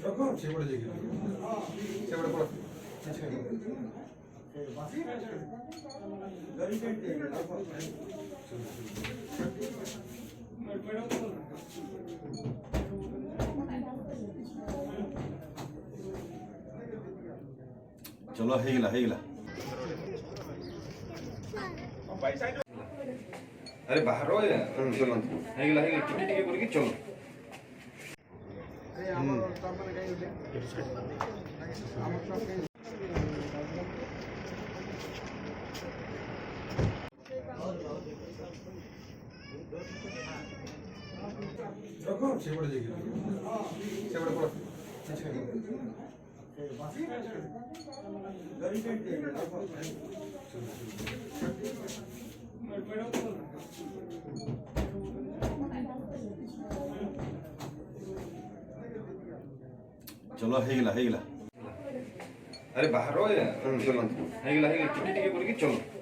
ରଖ ସେପଟେ ଯାଇକି ସେପଟେ ପଳ चलो ହେଇଗଲା अरे बाहर चलो ହେଇଗଲା ଟିକେ ଟିକେ କରିକି चलो ରଖ ସେପଟେ ଯାଇକି ସେପଟେ ପଳ चलो ହେଇଗଲା अरे बाहर चलो ଟିକେ ଟିକେ କରିକି चलो